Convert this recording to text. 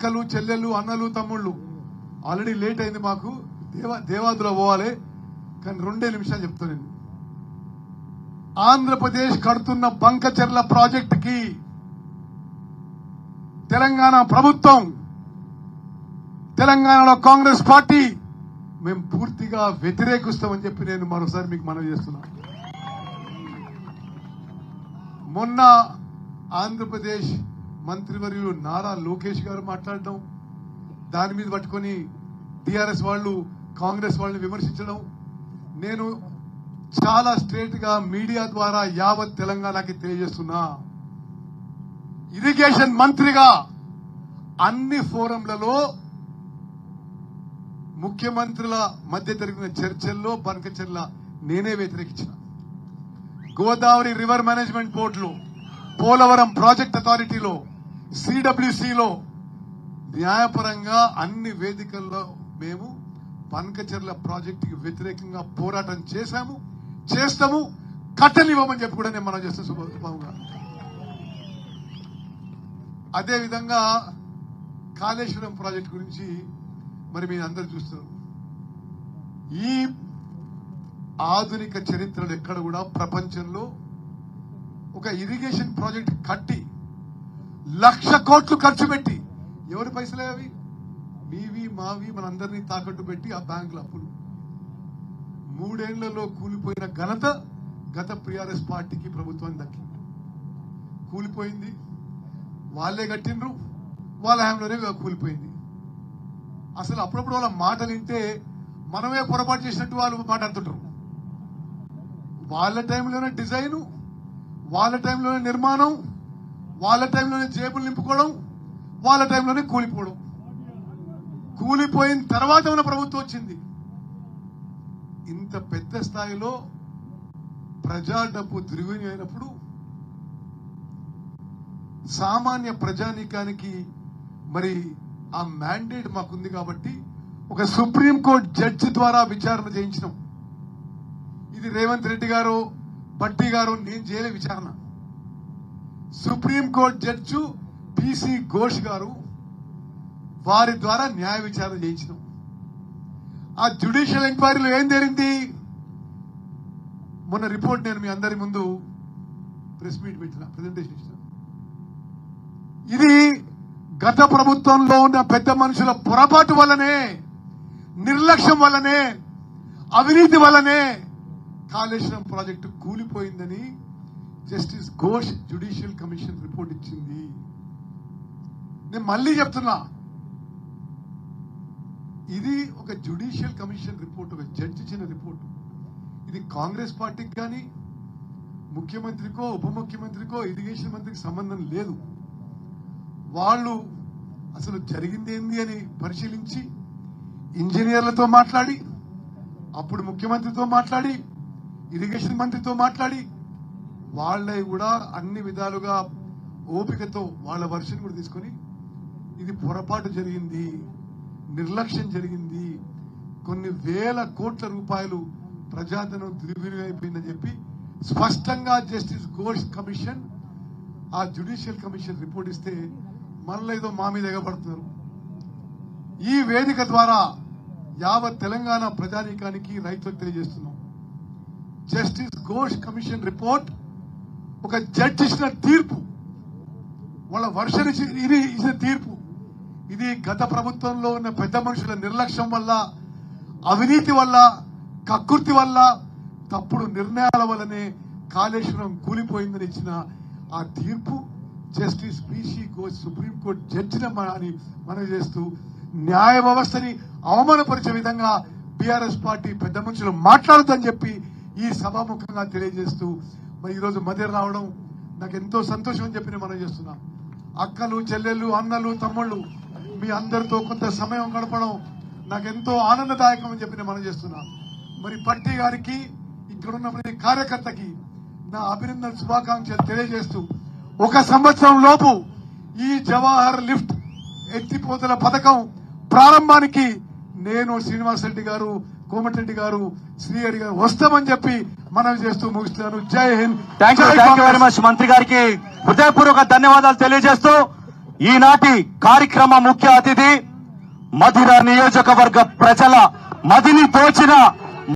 అక్కలు చెల్లెళ్ళు అన్నలు తమ్ముళ్ళు ఆల్రెడీ లేట్ అయింది మాకు దేవాదులో పోవాలి కానీ 2 నిమిషాలు చెప్తాను నేను. ఆంధ్రప్రదేశ్ కడుతున్న బంకచెర్ల ప్రాజెక్టుకి తెలంగాణ ప్రభుత్వం తెలంగాణలో కాంగ్రెస్ పార్టీ మేము పూర్తిగా వ్యతిరేకిస్తామని చెప్పి నేను మరోసారి మీకు మనవి చేస్తున్నాను. మొన్న ఆంధ్రప్రదేశ్ మంత్రివర్యులు నారా లోకేష్ గారు మాట్లాడడం, దాని మీద పట్టుకొని టిఆర్ఎస్ వాళ్ళు కాంగ్రెస్ వాళ్ళని విమర్శించడం, నేను చాలా స్ట్రేట్ గా మీడియా ద్వారా యావత్ తెలంగాణకి తెలియజేస్తున్నా, ఇరిగేషన్ మంత్రిగా అన్ని ఫోరంలలో ముఖ్యమంత్రుల మధ్య జరిగిన చర్చల్లో బంకచెర్ల నేనే వ్యతిరేకించిన. గోదావరి రివర్ మేనేజ్మెంట్ బోర్డులో, పోలవరం ప్రాజెక్ట్ అథారిటీలో, సిడబ్ల్యూసిలో న్యాయపరంగా అన్ని వేదికల్లో మేము బంకచెర్ల ప్రాజెక్టుకి వ్యతిరేకంగా పోరాటం చేశాము, చేస్తాము, కట్టనివ్వమని చెప్పి కూడా నేను మనం చేస్తాం శుభంగా. అదేవిధంగా కాళేశ్వరం ప్రాజెక్టు గురించి మరి మీరు అందరు చూస్తారు. ఈ ఆధునిక చరిత్రలో ఎక్కడ కూడా ప్రపంచంలో ఒక ఇరిగేషన్ ప్రాజెక్ట్ కట్టి 1,00,000 కోట్లు ఖర్చు పెట్టి, ఎవరి పైసలే అవి, మీవి మావి మనందరినీ తాకట్టు పెట్టి ఆ బ్యాంకుల అప్పులు 3 ఏళ్లలో కూలిపోయిన ఘనత గత టిఆర్ఎస్ పార్టీకి ప్రభుత్వానికి దక్కింది. కూలిపోయింది, వాళ్ళే కట్టిండ్రు, వాళ్ళ హామీలోనే కూలిపోయింది. అసలు అప్పుడప్పుడు వాళ్ళ మాటలు వింటే మనమే పొరపాటు చేసినట్టు వాళ్ళు మాట్లాడుతుంటారు. వాళ్ళ టైంలోనే డిజైను, వాళ్ళ టైంలోనే నిర్మాణం, వాళ్ళ టైంలోనే జేబులు నింపుకోవడం, వాళ్ళ టైంలోనే కూలిపోవడం. కూలిపోయిన తర్వాత ఉన్న ప్రభుత్వం వచ్చింది. ఇంత పెద్ద స్థాయిలో ప్రజా డబ్బు దుర్వినియోగం అయినప్పుడు సామాన్య ప్రజానీకానికి మరి ఆ మ్యాండేట్ మాకుంది కాబట్టి ఒక సుప్రీంకోర్టు జడ్జి ద్వారా విచారణ చేయించినాం. ఇది రేవంత్ రెడ్డి గారు, భట్టి గారు నేను చేయలే విచారణ. సుప్రీంకోర్టు జడ్జి పిసి ఘోష్ గారు వారి ద్వారా న్యాయ విచారణ చేయించినాం. ఆ జ్యుడిషియల్ ఎంక్వైరీలో ఏం జరిగింది? మొన్న రిపోర్ట్ నేను మీ అందరి ముందు ప్రెస్ మీట్ పెట్టిన, ప్రెజెంటేషన్ ఇచ్చిన. ఇది గత ప్రభుత్వంలో ఉన్న పెద్ద మనుషుల పొరపాటు వల్లనే, నిర్లక్ష్యం వల్లనే, అవినీతి వల్లనే కాళేశ్వరం ప్రాజెక్టు కూలిపోయిందని justice Ghosh judicial commission report ఇచ్చింది. నేను మళ్ళీ చెప్తున్నా, ఇది ఒక జ్యుడిషియల్ కమిషన్ రిపోర్ట్, ఒక జడ్జి ఇచ్చిన రిపోర్ట్. ఇది కాంగ్రెస్ పార్టీకి కానీ ముఖ్యమంత్రికో ఉప ముఖ్యమంత్రికో ఇరిగేషన్ మంత్రికి సంబంధం లేదు. వాళ్ళు అసలు జరిగింది ఏంది అని పరిశీలించి ఇంజనీర్లతో మాట్లాడి, అప్పుడు ముఖ్యమంత్రితో మాట్లాడి, ఇరిగేషన్ మంత్రితో మాట్లాడి, వాళ్ళే కూడా అన్ని విధాలుగా ఓపికతో వాళ్ళ వర్షన్ కూడా తీసుకొని ఇది పొరపాటు జరిగింది, నిర్లక్ష్యం జరిగింది, కొన్ని వేల కోట్ల రూపాయలు ప్రజాధనం దుర్వినియోగం అయిపోయిందని చెప్పి స్పష్టంగా జస్టిస్ ఘోష్ కమిషన్ ఆ జ్యుడిషియల్ కమిషన్ రిపోర్ట్ ఇస్తే మళ్ళీ ఏదో మా మీద ఎగబడుతున్నారు. ఈ వేదిక ద్వారా యావత్ తెలంగాణ ప్రజానీకానికి రైతులకు తెలియజేస్తున్నాం, జస్టిస్ ఘోష్ కమిషన్ రిపోర్ట్ ఒక జడ్జి ఇచ్చిన తీర్పు, వాళ్ళ వర్షన్ ఇచ్చిన తీర్పు. ఇది గత ప్రభుత్వంలో ఉన్న పెద్ద మనుషుల నిర్లక్ష్యం వల్ల, అవినీతి వల్ల, కక్కుర్తి వల్ల, తప్పుడు నిర్ణయాల వల్లనే కాళేశ్వరం కూలిపోయిందని ఇచ్చిన ఆ తీర్పు జస్టిస్ పిసి ఘోష్ సుప్రీంకోర్టు జడ్జిని అని మనవి చేస్తూ, న్యాయ వ్యవస్థని అవమానపరిచే విధంగా టిఆర్ఎస్ పార్టీ పెద్ద మనుషులు మాట్లాడదని చెప్పి ఈ సభాముఖంగా తెలియజేస్తూ, మరి ఈరోజు మధ్య రావడం నాకు ఎంతో సంతోషం అని చెప్పి మనం చేస్తున్నా. అక్కలు చెల్లెళ్ళు అన్నలు తమ్ముళ్ళు మీ అందరితో కొంత సమయం గడపడం నాకెంతో ఆనందదాయకం అని చెప్పి మనం చేస్తున్నా. మరి భట్టి గారికి, ఇక్కడున్న ప్రతి కార్యకర్తకి నా అభినందన శుభాకాంక్షలు తెలియజేస్తూ, 1 సంవత్సరం లోపు ఈ జవహర్ లిఫ్ట్ ఎత్తిపోతల పథకం ప్రారంభానికి నేను, శ్రీనివాసరెడ్డి గారు, కోమటిరెడ్డి గారు, శ్రీహరి గారు వస్తామని చెప్పి మనం చేస్తూ ముగిస్తున్నాను. జై Hind. Thank you very much. మంత్రి గారికి హృదయపూర్వక ధన్యవాదాలు తెలియజేస్తూ ఈనాటి కార్యక్రమ ముఖ్య అతిథి మధిర నియోజకవర్గ ప్రజల మదిని తోచిన